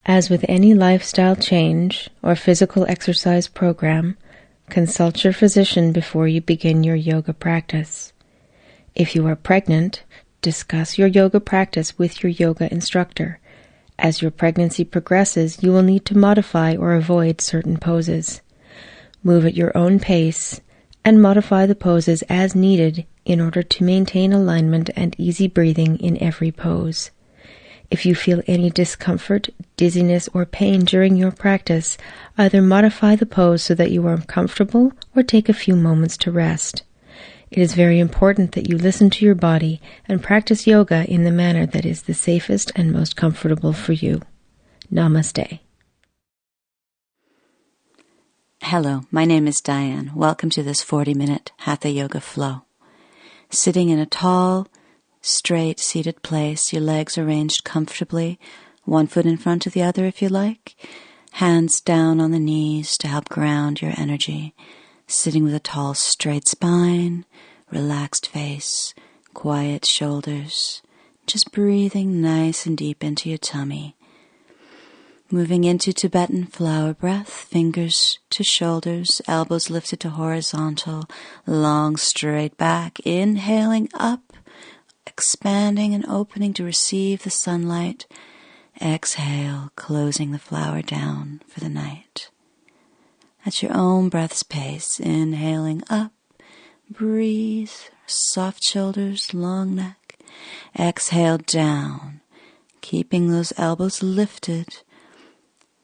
As with any lifestyle change or physical exercise program, consult your physician before you begin your yoga practice. If you are pregnant, discuss your yoga practice with your yoga instructor. As your pregnancy progresses, you will need to modify or avoid certain poses. Move at your own pace and modify the poses as needed in order to maintain alignment and easy breathing in every pose. If you feel any discomfort, dizziness, or pain during your practice, either modify the pose so that you are comfortable or take a few moments to rest. It is very important that you listen to your body and practice yoga in the manner that is the safest and most comfortable for you. Namaste. Hello, my name is Diane. Welcome to this 40-minute Hatha Yoga flow. Sitting in a tall, straight seated place, your legs arranged comfortably, one foot in front of the other if you like, hands down on the knees to help ground your energy, sitting with a tall straight spine, relaxed face, quiet shoulders, just breathing nice and deep into your tummy. Moving into Tibetan flower breath, fingers to shoulders, elbows lifted to horizontal, long straight back, inhaling up, expanding and opening to receive the sunlight. Exhale, closing the flower down for the night. At your own breath's pace, inhaling up, breathe, soft shoulders, long neck. Exhale down, keeping those elbows lifted,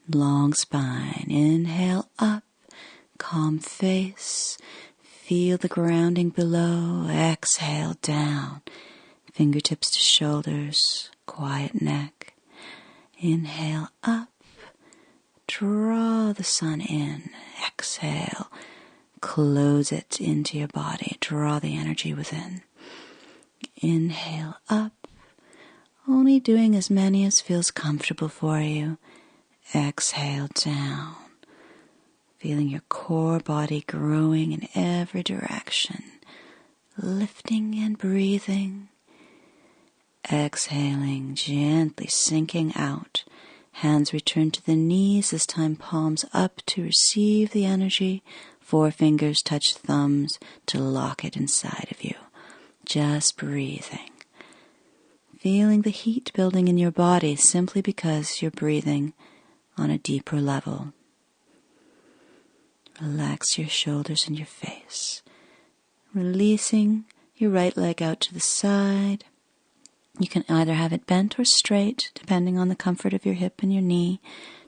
long spine. Inhale up, calm face, feel the grounding below. Exhale down, fingertips to shoulders, quiet neck. Inhale up, draw the sun in. Exhale, close it into your body. Draw the energy within. Inhale up, only doing as many as feels comfortable for you. Exhale down, feeling your core body growing in every direction, lifting and breathing. Exhaling, gently sinking out. Hands return to the knees, this time palms up to receive the energy. Forefingers touch thumbs to lock it inside of you. Just breathing. Feeling the heat building in your body simply because you're breathing on a deeper level. Relax your shoulders and your face. Releasing your right leg out to the side. You can either have it bent or straight, depending on the comfort of your hip and your knee.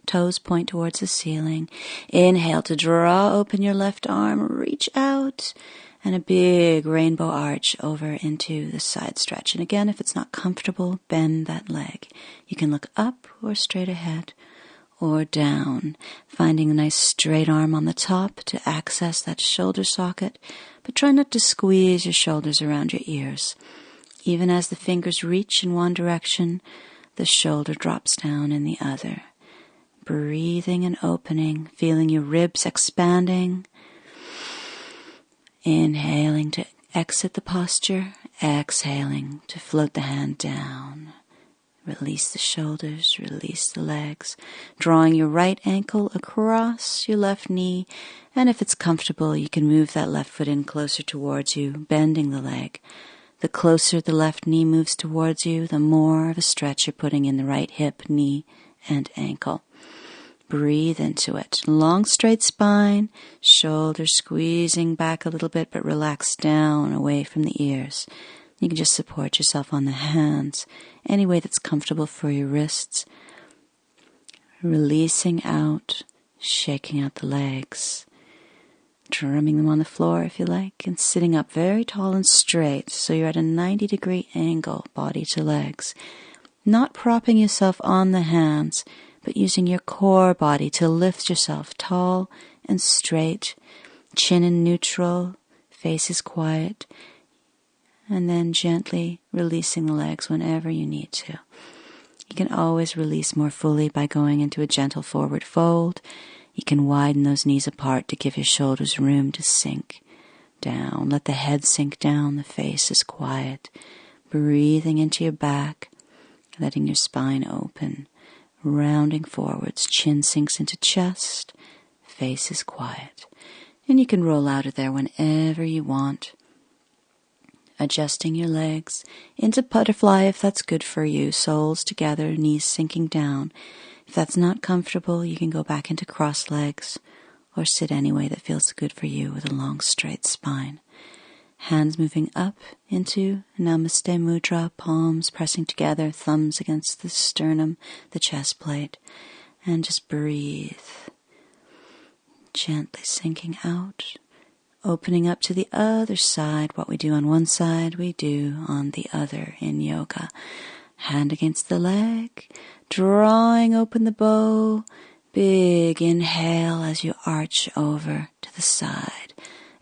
Toes point towards the ceiling. Inhale to draw open your left arm, reach out, and a big rainbow arch over into the side stretch. And again, if it's not comfortable, bend that leg. You can look up or straight ahead or down, finding a nice straight arm on the top to access that shoulder socket, but try not to squeeze your shoulders around your ears. Even as the fingers reach in one direction, the shoulder drops down in the other. Breathing and opening, feeling your ribs expanding. Inhaling to exit the posture, exhaling to float the hand down. Release the shoulders, release the legs, drawing your right ankle across your left knee, and if it's comfortable, you can move that left foot in closer towards you, bending the leg. The closer the left knee moves towards you, the more of a stretch you're putting in the right hip, knee, and ankle. Breathe into it. Long, straight spine, shoulders squeezing back a little bit, but relax down away from the ears. You can just support yourself on the hands, any way that's comfortable for your wrists. Releasing out, shaking out the legs. Drumming them on the floor if you like, and sitting up very tall and straight so you're at a 90-degree angle, body to legs. Not propping yourself on the hands, but using your core body to lift yourself tall and straight, chin in neutral, face is quiet, and then gently releasing the legs whenever you need to. You can always release more fully by going into a gentle forward fold. You can widen those knees apart to give your shoulders room to sink down. Let the head sink down, the face is quiet. Breathing into your back, letting your spine open. rounding forwards, chin sinks into chest, face is quiet. And you can roll out of there whenever you want. Adjusting your legs into butterfly if that's good for you, soles together, knees sinking down. If that's not comfortable, you can go back into cross legs or sit any way that feels good for you with a long straight spine. Hands moving up into Namaste Mudra, palms pressing together, thumbs against the sternum, the chest plate, and just breathe. Gently sinking out, opening up to the other side. What we do on one side, we do on the other in yoga. Hand against the leg, drawing open the bow. Big inhale as you arch over to the side.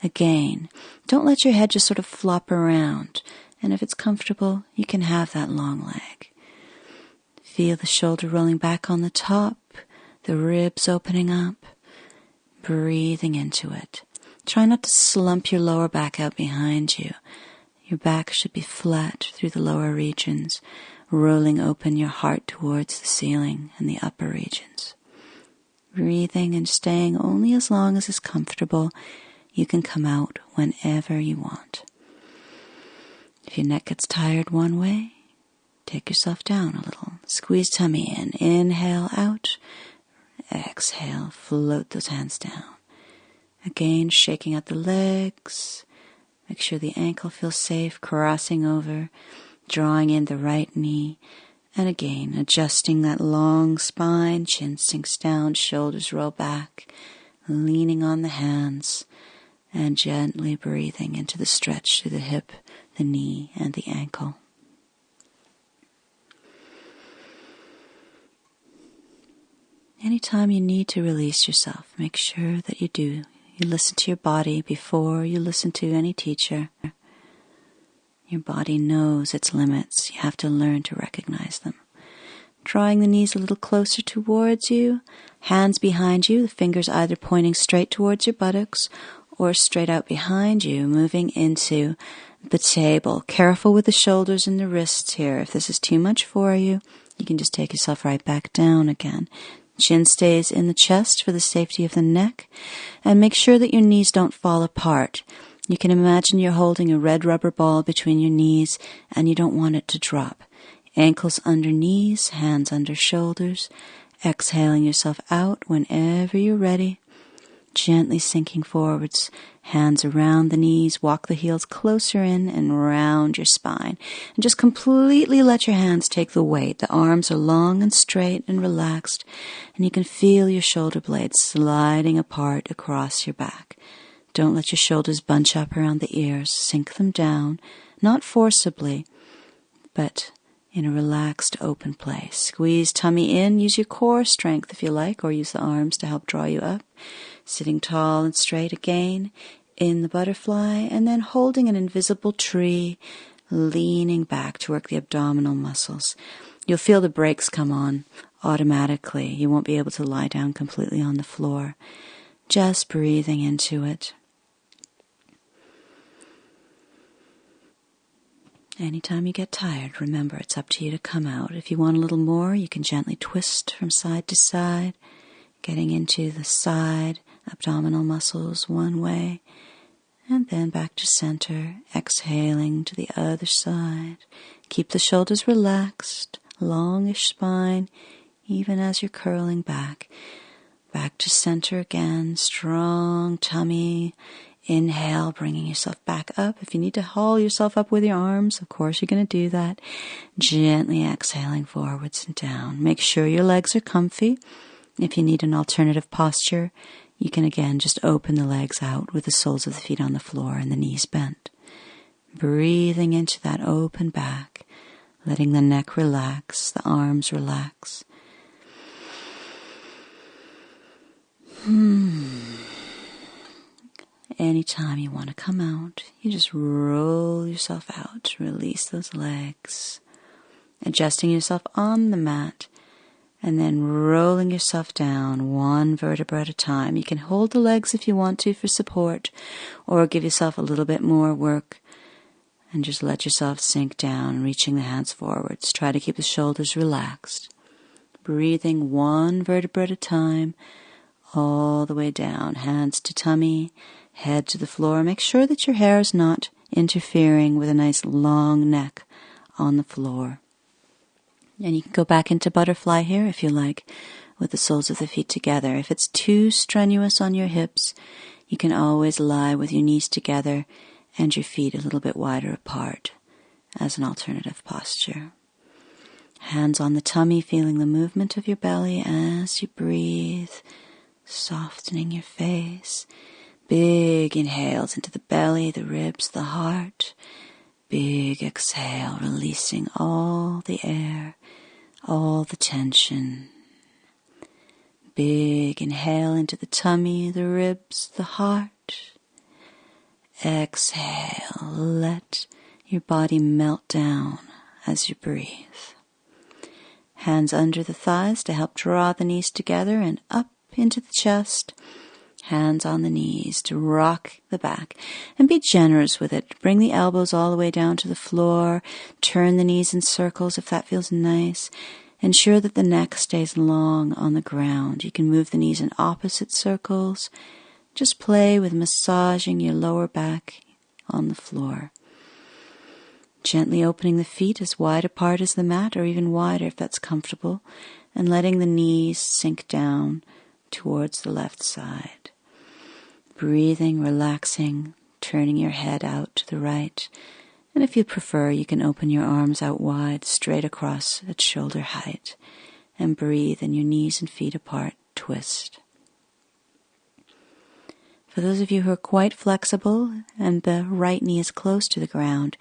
Again, don't let your head just sort of flop around. And if it's comfortable, you can have that long leg. Feel the shoulder rolling back on the top, the ribs opening up, breathing into it. Try not to slump your lower back out behind you. Your back should be flat through the lower regions, rolling open your heart towards the ceiling and the upper regions. Breathing and staying only as long as is comfortable. You can come out whenever you want. If your neck gets tired one way, take yourself down a little. Squeeze tummy in. Inhale out. Exhale. Float those hands down. Again, shaking out the legs. Make sure the ankle feels safe, crossing over, drawing in the right knee. And again, adjusting that long spine, chin sinks down, shoulders roll back, leaning on the hands, and gently breathing into the stretch through the hip, the knee, and the ankle. Anytime you need to release yourself, make sure that you do. You listen to your body before you listen to any teacher. Your body knows its limits. You have to learn to recognize them. Drawing the knees a little closer towards you, hands behind you, the fingers either pointing straight towards your buttocks or straight out behind you, moving into the table. Careful with the shoulders and the wrists here. If this is too much for you, you can just take yourself right back down again. Chin stays in the chest for the safety of the neck, and make sure that your knees don't fall apart. You can imagine you're holding a red rubber ball between your knees, and you don't want it to drop. Ankles under knees, hands under shoulders, exhaling yourself out whenever you're ready. Gently sinking forwards, hands around the knees, walk the heels closer in and round your spine. And just completely let your hands take the weight. The arms are long and straight and relaxed, and you can feel your shoulder blades sliding apart across your back. Don't let your shoulders bunch up around the ears. Sink them down, not forcibly, but in a relaxed, open place. Squeeze tummy in. Use your core strength if you like, or use the arms to help draw you up. Sitting tall and straight again in the butterfly, and then holding an invisible tree, leaning back to work the abdominal muscles. You'll feel the brakes come on automatically. You won't be able to lie down completely on the floor. Just breathing into it. Anytime you get tired, remember it's up to you to come out. If you want a little more, you can gently twist from side to side, getting into the side abdominal muscles one way, and then back to center, exhaling to the other side. Keep the shoulders relaxed, longish spine, even as you're curling back. Back to center again, strong tummy. Inhale, bringing yourself back up. If you need to haul yourself up with your arms, of course you're going to do that. Gently exhaling forwards and down. Make sure your legs are comfy. If you need an alternative posture, you can again just open the legs out with the soles of the feet on the floor and the knees bent. Breathing into that open back, letting the neck relax, the arms relax. Anytime you want to come out, you just roll yourself out, release those legs, adjusting yourself on the mat, and then rolling yourself down one vertebra at a time. You can hold the legs if you want to for support, or give yourself a little bit more work, and just let yourself sink down, reaching the hands forwards. Try to keep the shoulders relaxed. breathing one vertebra at a time, all the way down. Hands to tummy, head to the floor. Make sure that your hair is not interfering with a nice long neck on the floor. And you can go back into butterfly here if you like, with the soles of the feet together. If it's too strenuous on your hips, you can always lie with your knees together and your feet a little bit wider apart as an alternative posture. Hands on the tummy, feeling the movement of your belly as you breathe, softening your face. Big inhales into the belly, the ribs, the heart. Big exhale, releasing all the air, all the tension. Big inhale into the tummy, the ribs, the heart. Exhale, let your body melt down as you breathe. Hands under the thighs to help draw the knees together and up into the chest. Hands on the knees to rock the back and be generous with it. Bring the elbows all the way down to the floor. Turn the knees in circles if that feels nice. Ensure that the neck stays long on the ground. You can move the knees in opposite circles. Just play with massaging your lower back on the floor. Gently opening the feet as wide apart as the mat, or even wider if that's comfortable, and letting the knees sink down towards the left side. Breathing, relaxing, turning your head out to the right. And if you prefer, you can open your arms out wide, straight across at shoulder height, and breathe in your knees and feet apart, twist. For those of you who are quite flexible and the right knee is close to the ground,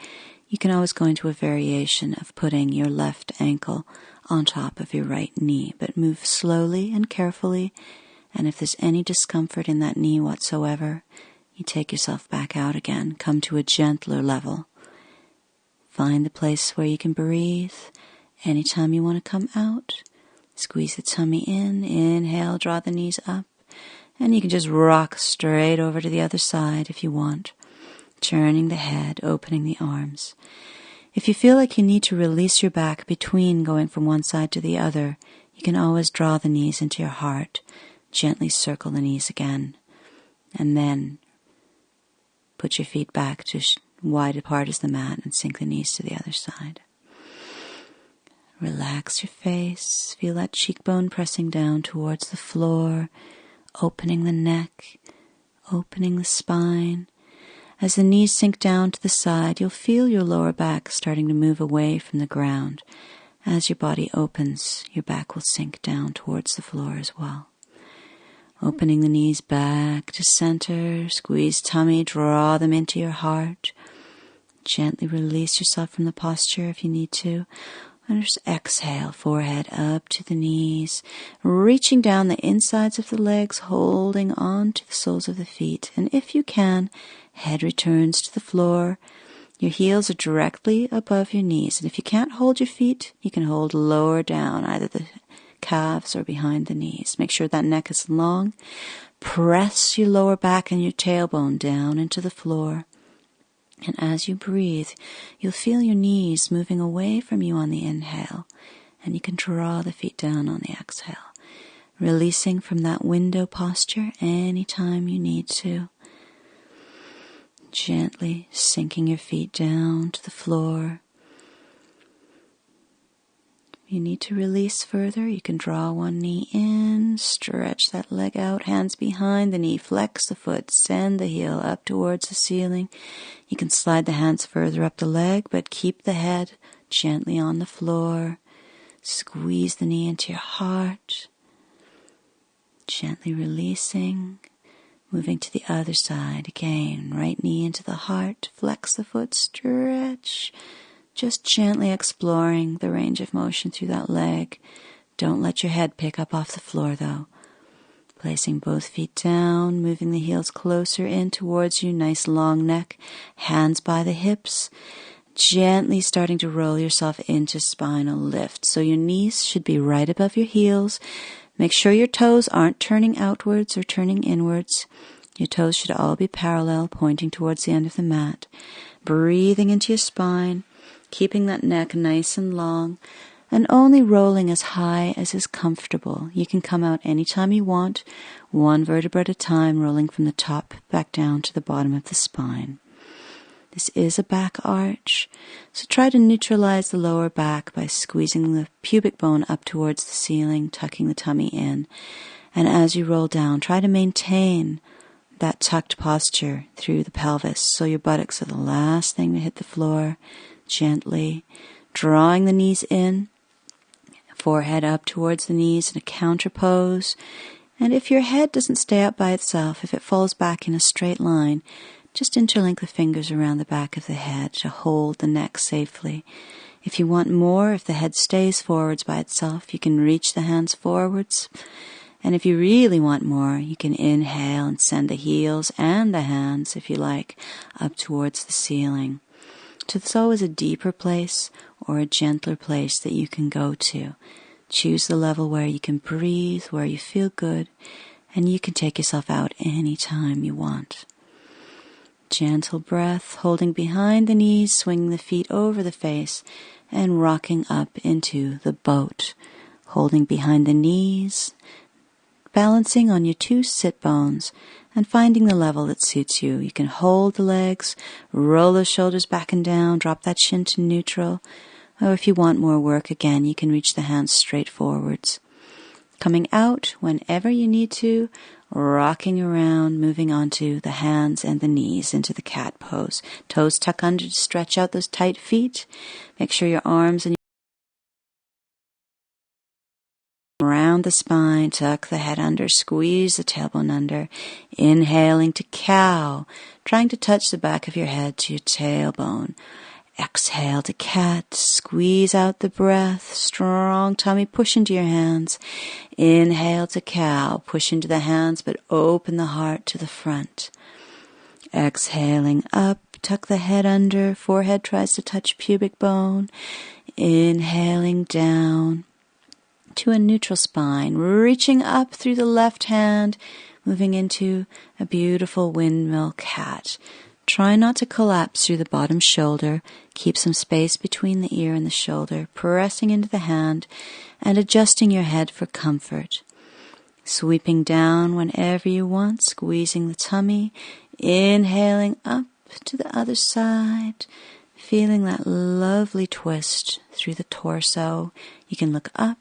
you can always go into a variation of putting your left ankle on top of your right knee, but move slowly and carefully. And if there's any discomfort in that knee whatsoever, you take yourself back out again. Come to a gentler level. Find the place where you can breathe. Anytime you want to come out, squeeze the tummy in. Inhale, draw the knees up. And you can just rock straight over to the other side if you want. Turning the head, opening the arms. If you feel like you need to release your back between going from one side to the other, you can always draw the knees into your heart. Gently circle the knees again, and then put your feet back to wide apart as the mat and sink the knees to the other side. Relax your face, feel that cheekbone pressing down towards the floor, opening the neck, opening the spine. As the knees sink down to the side, you'll feel your lower back starting to move away from the ground. As your body opens, your back will sink down towards the floor as well. Opening the knees back to center, squeeze tummy, draw them into your heart. Gently release yourself from the posture if you need to. And just exhale, forehead up to the knees, reaching down the insides of the legs, holding on to the soles of the feet. And if you can, head returns to the floor. Your heels are directly above your knees. And if you can't hold your feet, you can hold lower down, either the calves or behind the knees. Make sure that neck is long. Press your lower back and your tailbone down into the floor. And as you breathe, you'll feel your knees moving away from you on the inhale. And you can draw the feet down on the exhale. Releasing from that window posture anytime you need to. Gently sinking your feet down to the floor. You need to release further. You can draw one knee in, stretch that leg out, hands behind the knee, flex the foot, send the heel up towards the ceiling. You can slide the hands further up the leg, but keep the head gently on the floor. Squeeze the knee into your heart. Gently releasing, moving to the other side again. Right knee into the heart, flex the foot, stretch. Just gently exploring the range of motion through that leg. Don't let your head pick up off the floor though. Placing both feet down, moving the heels closer in towards you, nice long neck, hands by the hips. Gently starting to roll yourself into spinal lift. So your knees should be right above your heels. Make sure your toes aren't turning outwards or turning inwards. Your toes should all be parallel, pointing towards the end of the mat. Breathing into your spine. Keeping that neck nice and long. and only rolling as high as is comfortable. You can come out anytime you want, one vertebra at a time, rolling from the top back down to the bottom of the spine. This is a back arch, so try to neutralize the lower back by squeezing the pubic bone up towards the ceiling, tucking the tummy in. And as you roll down, try to maintain that tucked posture through the pelvis, so your buttocks are the last thing to hit the floor, gently drawing the knees in, forehead up towards the knees in a counter pose. And if your head doesn't stay up by itself, if it falls back in a straight line, just interlink the fingers around the back of the head to hold the neck safely. If you want more, if the head stays forwards by itself, you can reach the hands forwards. And if you really want more, you can inhale and send the heels and the hands, if you like, up towards the ceiling. So there's always a deeper place or a gentler place that you can go to. Choose the level where you can breathe, where you feel good, and you can take yourself out anytime you want. Gentle breath, holding behind the knees, swinging the feet over the face, and rocking up into the boat. Holding behind the knees, balancing on your two sit bones, and finding the level that suits you. You can hold the legs, roll those shoulders back and down, drop that chin to neutral. Or if you want more work, again, you can reach the hands straight forwards. Coming out whenever you need to, rocking around, moving onto the hands and the knees into the cat pose. Toes tuck under to stretch out those tight feet. Make sure your arms and around the spine, tuck the head under, squeeze the tailbone under. Inhaling to cow, trying to touch the back of your head to your tailbone. Exhale to cat, squeeze out the breath, strong tummy, push into your hands. Inhale to cow, push into the hands, but open the heart to the front. Exhaling up, tuck the head under, forehead tries to touch pubic bone. Inhaling down to a neutral spine, reaching up through the left hand, moving into a beautiful windmill cat. Try not to collapse through the bottom shoulder. Keep some space between the ear and the shoulder, pressing into the hand and adjusting your head for comfort. Sweeping down whenever you want, squeezing the tummy, inhaling up to the other side, feeling that lovely twist through the torso. You can look up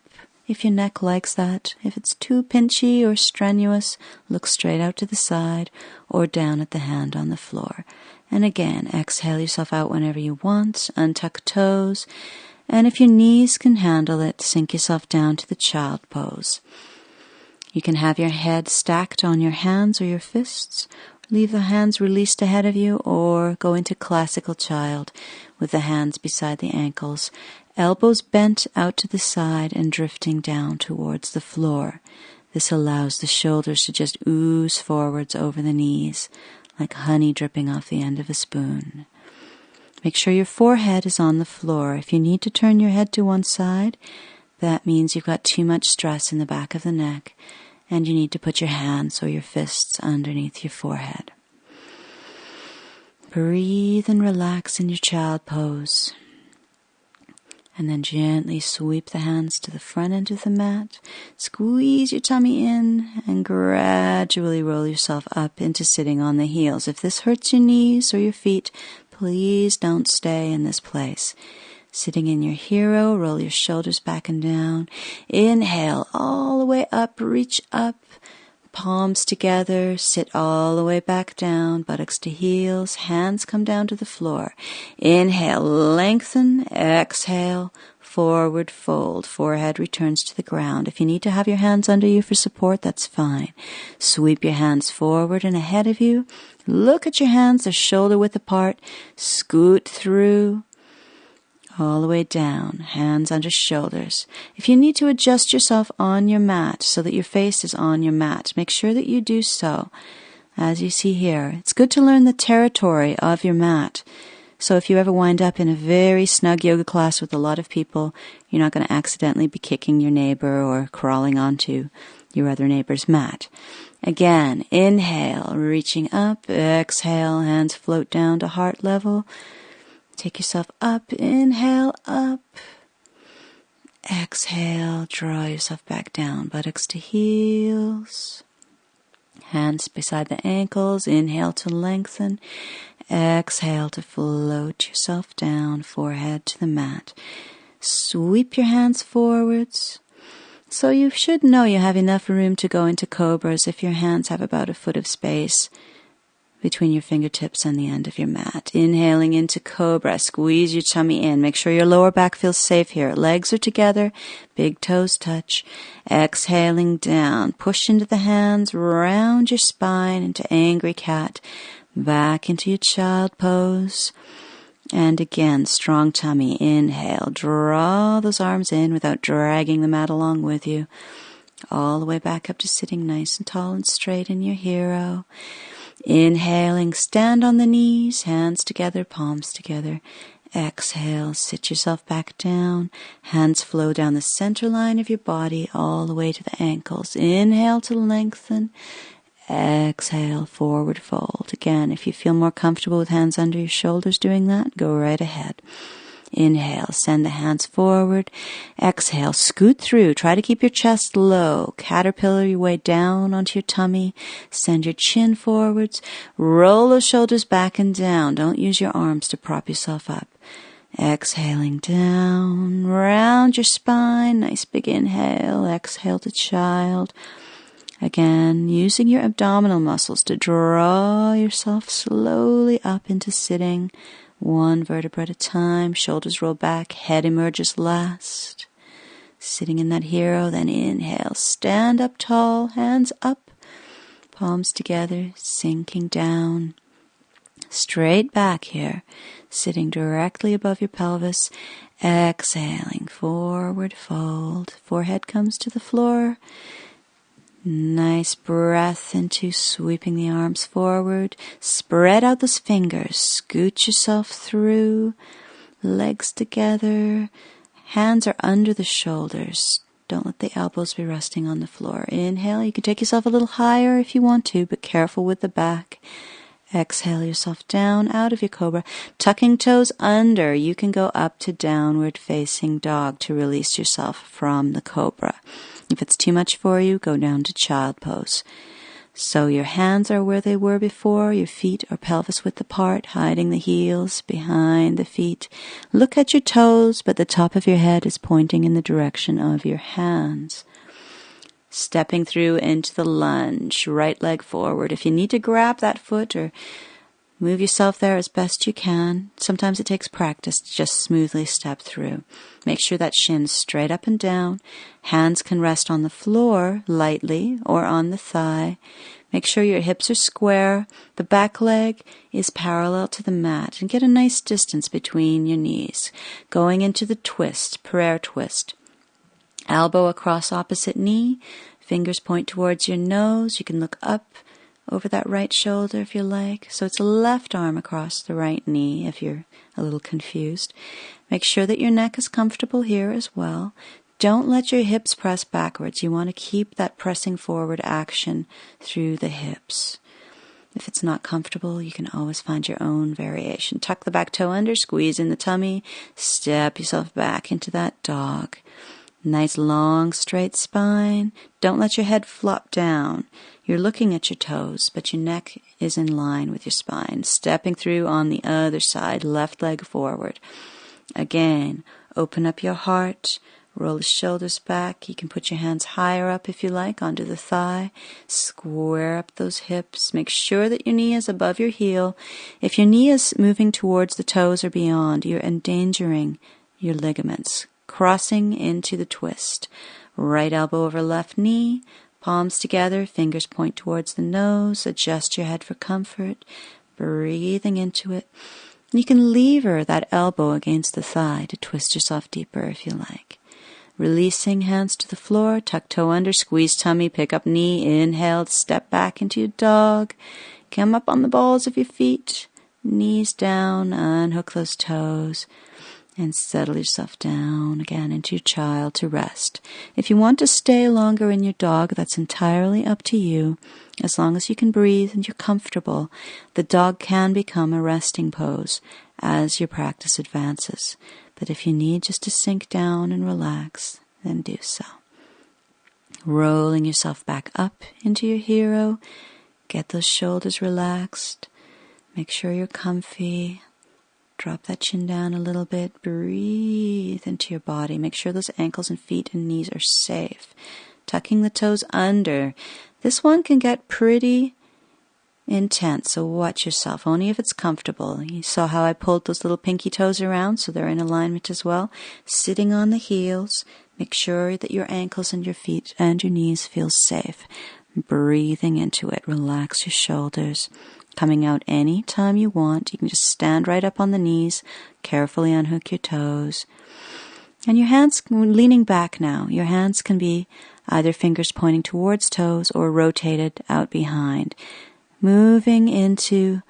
if your neck likes that. If it's too pinchy or strenuous, look straight out to the side or down at the hand on the floor. And again, exhale yourself out whenever you want, untuck toes, and if your knees can handle it, sink yourself down to the child pose. You can have your head stacked on your hands or your fists, leave the hands released ahead of you, or go into classical child with the hands beside the ankles, elbows bent out to the side and drifting down towards the floor. This allows the shoulders to just ooze forwards over the knees, like honey dripping off the end of a spoon. Make sure your forehead is on the floor. If you need to turn your head to one side, that means you've got too much stress in the back of the neck, and you need to put your hands or your fists underneath your forehead. Breathe and relax in your child pose. And then gently sweep the hands to the front end of the mat. Squeeze your tummy in and gradually roll yourself up into sitting on the heels. If this hurts your knees or your feet, please don't stay in this place. Sitting in your hero, roll your shoulders back and down. Inhale all the way up, reach up. Palms together, sit all the way back down, buttocks to heels, hands come down to the floor. Inhale, lengthen, exhale, forward fold, forehead returns to the ground. If you need to have your hands under you for support, that's fine. Sweep your hands forward and ahead of you. Look at your hands, they're shoulder width apart. Scoot through. All the way down, hands under shoulders. If you need to adjust yourself on your mat so that your face is on your mat, make sure that you do so. As you see here, it's good to learn the territory of your mat. So if you ever wind up in a very snug yoga class with a lot of people, you're not going to accidentally be kicking your neighbor or crawling onto your other neighbor's mat. Again, inhale, reaching up, exhale, hands float down to heart level. Take yourself up, inhale, up. Exhale, draw yourself back down, buttocks to heels. Hands beside the ankles. Inhale to lengthen. Exhale to float yourself down, forehead to the mat. Sweep your hands forwards. So you should know you have enough room to go into cobras if your hands have about a foot of space between your fingertips and the end of your mat. Inhaling into cobra, squeeze your tummy in. Make sure your lower back feels safe here. Legs are together, big toes touch. Exhaling down, push into the hands, round your spine into angry cat. Back into your child pose. And again, strong tummy. Inhale, draw those arms in without dragging the mat along with you. All the way back up to sitting nice and tall and straight in your hero. Inhaling, stand on the knees, hands together, palms together. Exhale, sit yourself back down. Hands flow down the center line of your body all the way to the ankles. Inhale to lengthen. Exhale, forward fold. Again, if you feel more comfortable with hands under your shoulders doing that, go right ahead. Inhale, send the hands forward. Exhale, scoot through. Try to keep your chest low. Caterpillar your way down onto your tummy. Send your chin forwards. Roll those shoulders back and down. Don't use your arms to prop yourself up. Exhaling down. Round your spine. Nice big inhale. Exhale to child. Again, using your abdominal muscles to draw yourself slowly up into sitting. One vertebra at a time, shoulders roll back, head emerges last. Sitting in that hero, then inhale, stand up tall, hands up, palms together, sinking down. Straight back here, sitting directly above your pelvis. Exhaling, forward fold, forehead comes to the floor. Nice breath into sweeping the arms forward. Spread out those fingers. Scoot yourself through. Legs together. Hands are under the shoulders. Don't let the elbows be resting on the floor. Inhale. You can take yourself a little higher if you want to, but careful with the back. Exhale yourself down out of your cobra. Tucking toes under. You can go up to downward facing dog to release yourself from the cobra. If it's too much for you, go down to child pose. So your hands are where they were before, your feet are pelvis width apart, hiding the heels behind the feet. Look at your toes, but the top of your head is pointing in the direction of your hands. Stepping through into the lunge, right leg forward. If you need to grab that foot or move yourself there as best you can. Sometimes it takes practice to just smoothly step through. Make sure that shin's straight up and down. Hands can rest on the floor lightly or on the thigh. Make sure your hips are square. The back leg is parallel to the mat. And get a nice distance between your knees. Going into the twist, prayer twist. Elbow across opposite knee. Fingers point towards your nose. You can look up over that right shoulder if you like. So it's a left arm across the right knee if you're a little confused. Make sure that your neck is comfortable here as well. Don't let your hips press backwards. You want to keep that pressing forward action through the hips. If it's not comfortable, you can always find your own variation. Tuck the back toe under, squeeze in the tummy, step yourself back into that dog. Nice long straight spine. Don't let your head flop down. You're looking at your toes, but your neck is in line with your spine. Stepping through on the other side, left leg forward. Again, open up your heart. Roll the shoulders back. You can put your hands higher up if you like, onto the thigh. Square up those hips. Make sure that your knee is above your heel. If your knee is moving towards the toes or beyond, you're endangering your ligaments. Crossing into the twist. Right elbow over left knee. Palms together, fingers point towards the nose. Adjust your head for comfort. Breathing into it. You can lever that elbow against the thigh to twist yourself deeper if you like. Releasing hands to the floor, tuck toe under, squeeze tummy, pick up knee, inhale, step back into your dog. Come up on the balls of your feet, knees down, unhook those toes. And settle yourself down again into your child to rest. If you want to stay longer in your dog, that's entirely up to you. As long as you can breathe and you're comfortable, the dog can become a resting pose as your practice advances. But if you need just to sink down and relax, then do so. Rolling yourself back up into your hero. Get those shoulders relaxed. Make sure you're comfy. Drop that chin down a little bit. Breathe into your body. Make sure those ankles and feet and knees are safe. Tucking the toes under. This one can get pretty intense, so watch yourself, only if it's comfortable. You saw how I pulled those little pinky toes around, so they're in alignment as well. Sitting on the heels, make sure that your ankles and your feet and your knees feel safe. Breathing into it, relax your shoulders. Coming out any time you want. You can just stand right up on the knees, carefully unhook your toes. And your hands, leaning back now, your hands can be either fingers pointing towards toes or rotated out behind. Moving into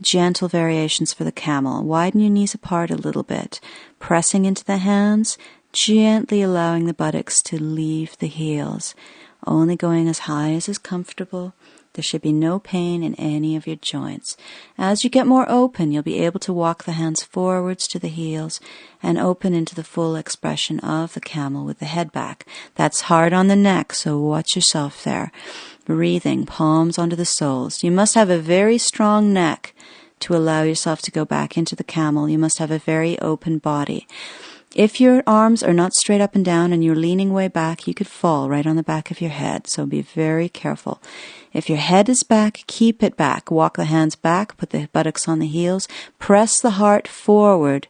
gentle variations for the camel. Widen your knees apart a little bit. Pressing into the hands, gently allowing the buttocks to leave the heels. Only going as high as is comfortable. There should be no pain in any of your joints. As you get more open, you'll be able to walk the hands forwards to the heels and open into the full expression of the camel with the head back. That's hard on the neck, so watch yourself there. Breathing, palms onto the soles. You must have a very strong neck to allow yourself to go back into the camel. You must have a very open body. If your arms are not straight up and down and you're leaning way back, you could fall right on the back of your head, so be very careful. If your head is back, keep it back. Walk the hands back, put the buttocks on the heels, press the heart forward,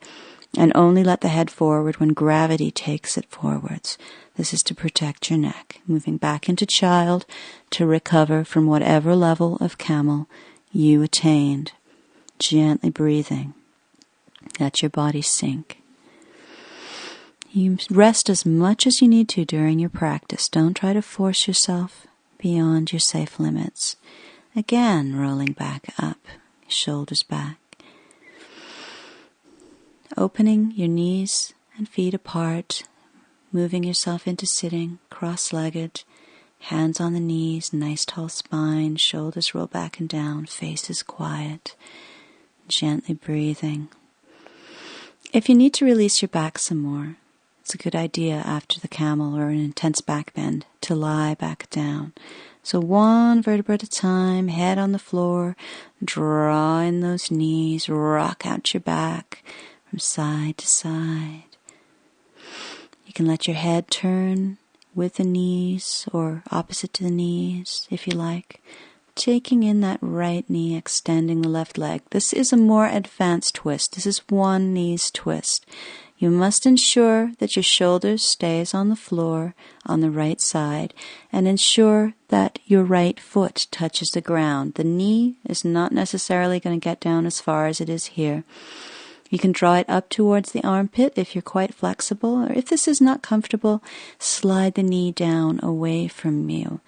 and only let the head forward when gravity takes it forwards. This is to protect your neck. Moving back into child to recover from whatever level of camel you attained. Gently breathing. Let your body sink. You rest as much as you need to during your practice. Don't try to force yourself beyond your safe limits. Again, rolling back up, shoulders back. Opening your knees and feet apart, moving yourself into sitting, cross-legged, hands on the knees, nice tall spine, shoulders roll back and down, face is quiet, gently breathing. If you need to release your back some more, it's a good idea after the camel or an intense back bend to lie back down. So one vertebra at a time, head on the floor, draw in those knees, rock out your back from side to side. You can let your head turn with the knees or opposite to the knees if you like. Taking in that right knee, extending the left leg. This is a more advanced twist. This is one knee's twist. You must ensure that your shoulders stays on the floor on the right side and ensure that your right foot touches the ground. The knee is not necessarily going to get down as far as it is here. You can draw it up towards the armpit if you're quite flexible, or if this is not comfortable, slide the knee down away from you.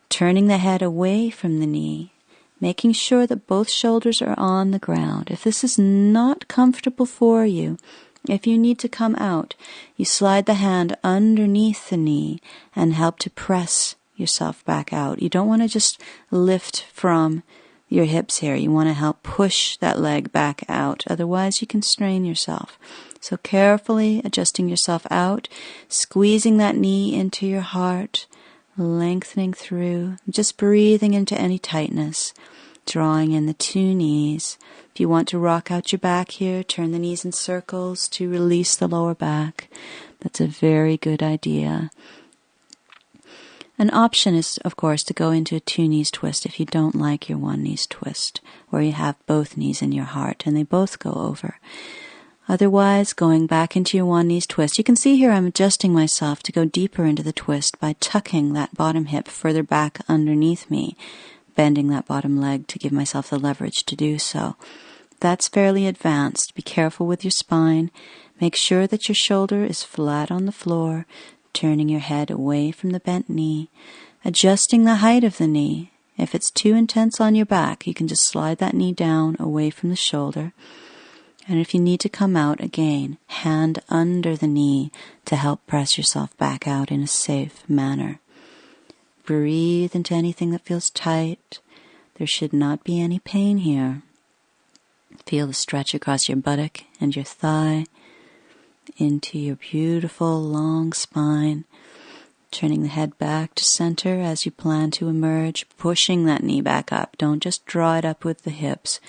Turning the head away from the knee, making sure that both shoulders are on the ground. If this is not comfortable for you, if you need to come out, you slide the hand underneath the knee and help to press yourself back out. You don't want to just lift from your hips here. You want to help push that leg back out. Otherwise, you can strain yourself. So carefully adjusting yourself out, squeezing that knee into your heart, lengthening through, just breathing into any tightness, drawing in the two knees. If you want to rock out your back here, turn the knees in circles to release the lower back. That's a very good idea. An option is, of course, to go into a two knees twist if you don't like your one knees twist, where you have both knees in your heart and they both go over. Otherwise, going back into your one knees twist, you can see here I'm adjusting myself to go deeper into the twist by tucking that bottom hip further back underneath me, bending that bottom leg to give myself the leverage to do so. That's fairly advanced. Be careful with your spine. Make sure that your shoulder is flat on the floor, turning your head away from the bent knee, adjusting the height of the knee. If it's too intense on your back, you can just slide that knee down away from the shoulder. And if you need to come out, again, hand under the knee to help press yourself back out in a safe manner. Breathe into anything that feels tight. There should not be any pain here. Feel the stretch across your buttock and your thigh. into your beautiful long spine, turning the head back to center as you plan to emerge, pushing that knee back up. Don't just draw it up with the hips.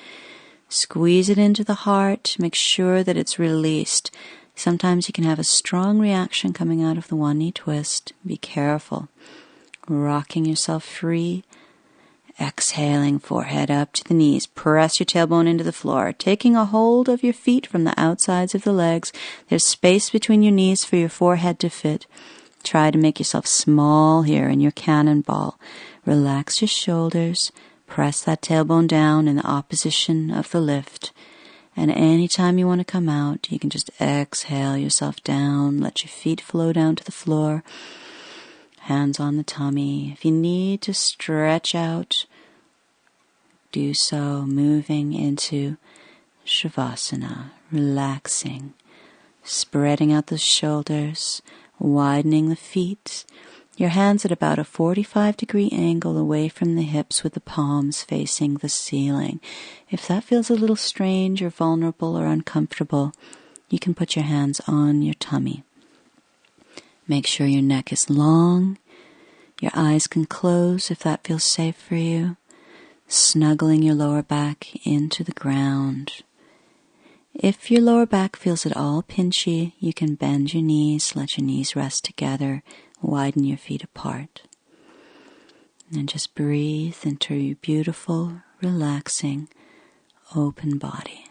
Squeeze it into the heart. Make sure that it's released. Sometimes you can have a strong reaction coming out of the one knee twist. Be careful. Rocking yourself free. Exhaling, forehead up to the knees. Press your tailbone into the floor. Taking a hold of your feet from the outsides of the legs. There's space between your knees for your forehead to fit. Try to make yourself small here in your cannonball. Relax your shoulders. Press that tailbone down in the opposition of the lift. And anytime you want to come out, you can just exhale yourself down. Let your feet flow down to the floor. Hands on the tummy. If you need to stretch out, do so, moving into Shavasana, relaxing, spreading out the shoulders, widening the feet. Your hands at about a 45-degree angle away from the hips with the palms facing the ceiling. If that feels a little strange or vulnerable or uncomfortable, you can put your hands on your tummy. Make sure your neck is long. Your eyes can close if that feels safe for you. Snuggling your lower back into the ground. If your lower back feels at all pinchy, you can bend your knees, let your knees rest together, widen your feet apart. And just breathe into your beautiful, relaxing, open body.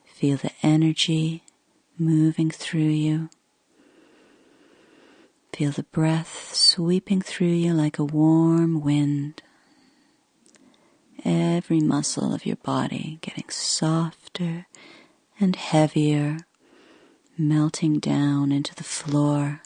Feel the energy moving through you. Feel the breath sweeping through you like a warm wind. Every muscle of your body getting softer and heavier, melting down into the floor.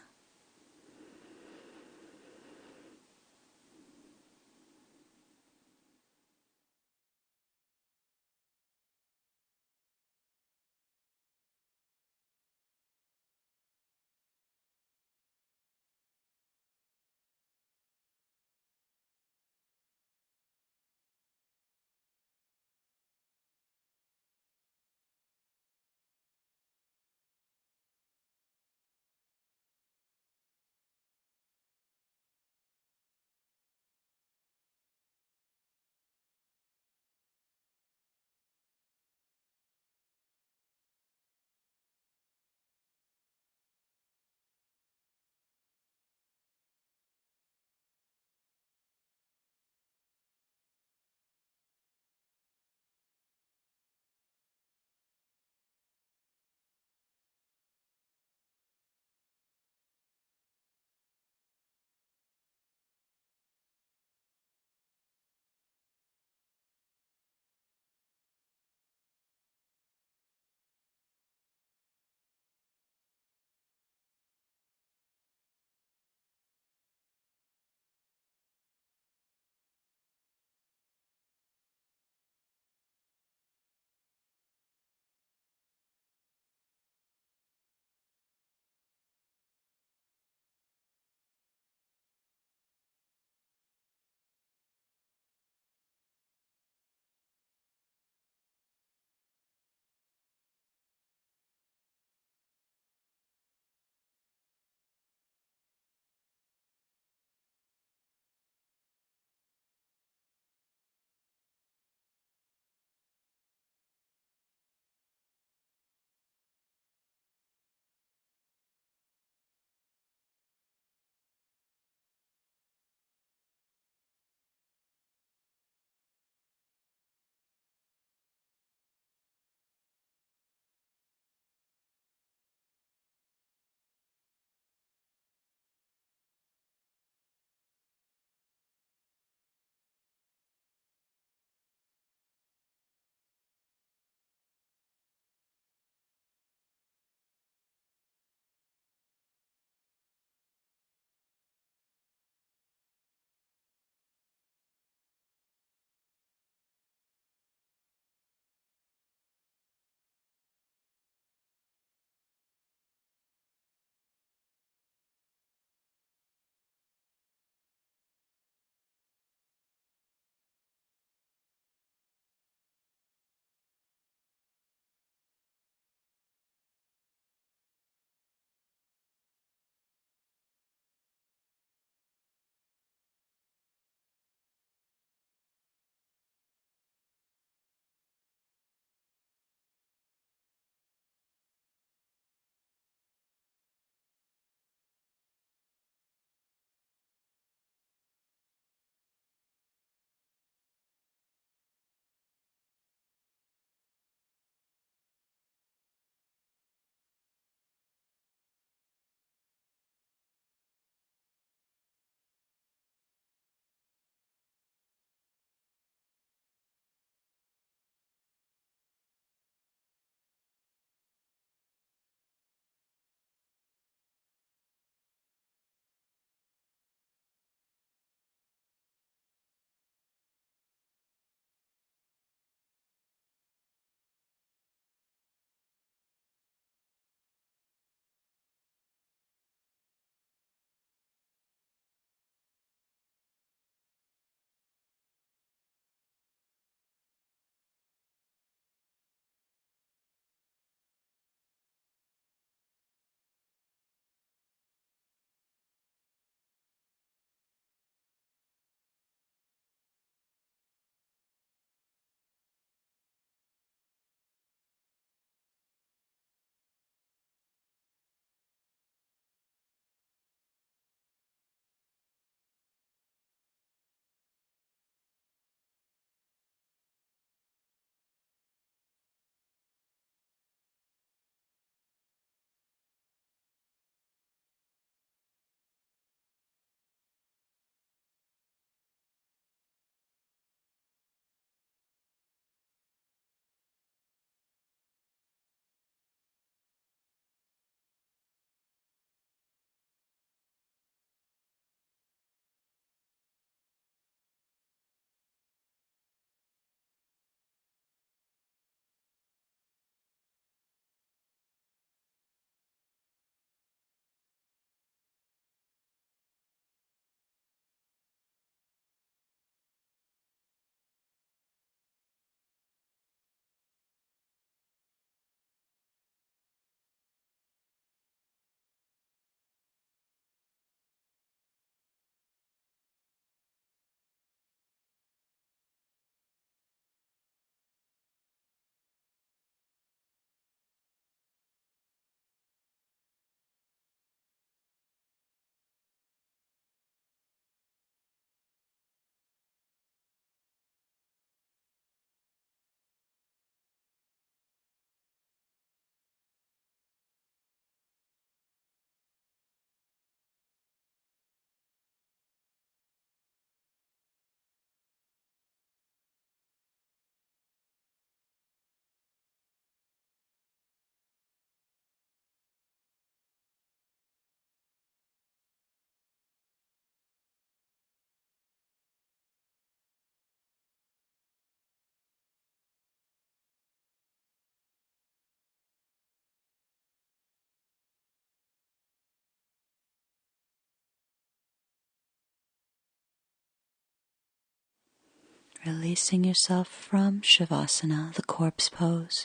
Releasing yourself from Shavasana, the corpse pose,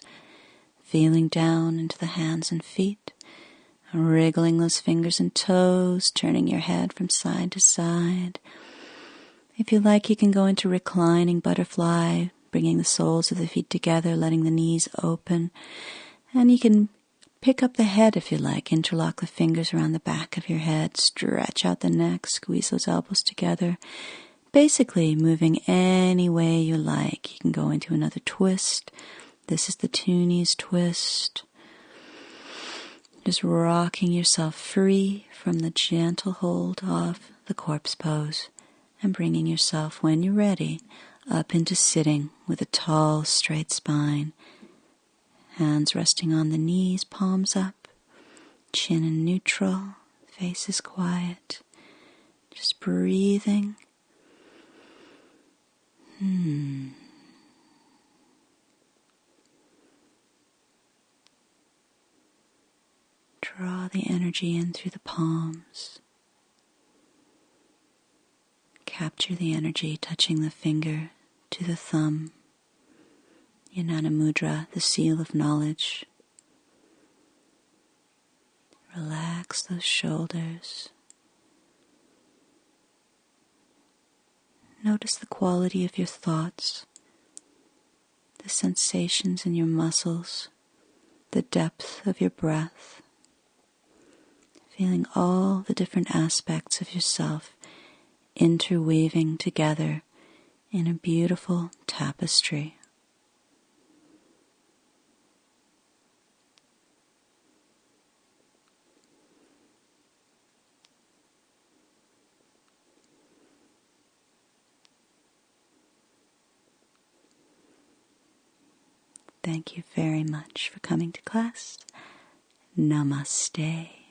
feeling down into the hands and feet, wriggling those fingers and toes, turning your head from side to side. If you like, you can go into reclining butterfly, bringing the soles of the feet together, letting the knees open. And you can pick up the head if you like, interlock the fingers around the back of your head, stretch out the neck, squeeze those elbows together. Basically, moving any way you like. You can go into another twist. This is the two knees twist. Just rocking yourself free from the gentle hold of the corpse pose and bringing yourself, when you're ready, up into sitting with a tall, straight spine. Hands resting on the knees, palms up, chin in neutral, face is quiet. Just breathing. Draw the energy in through the palms. Capture the energy touching the finger to the thumb. Jnana Mudra, the seal of knowledge. Relax those shoulders. Notice the quality of your thoughts, the sensations in your muscles, the depth of your breath. Feeling all the different aspects of yourself interweaving together in a beautiful tapestry. Thank you very much for coming to class. Namaste.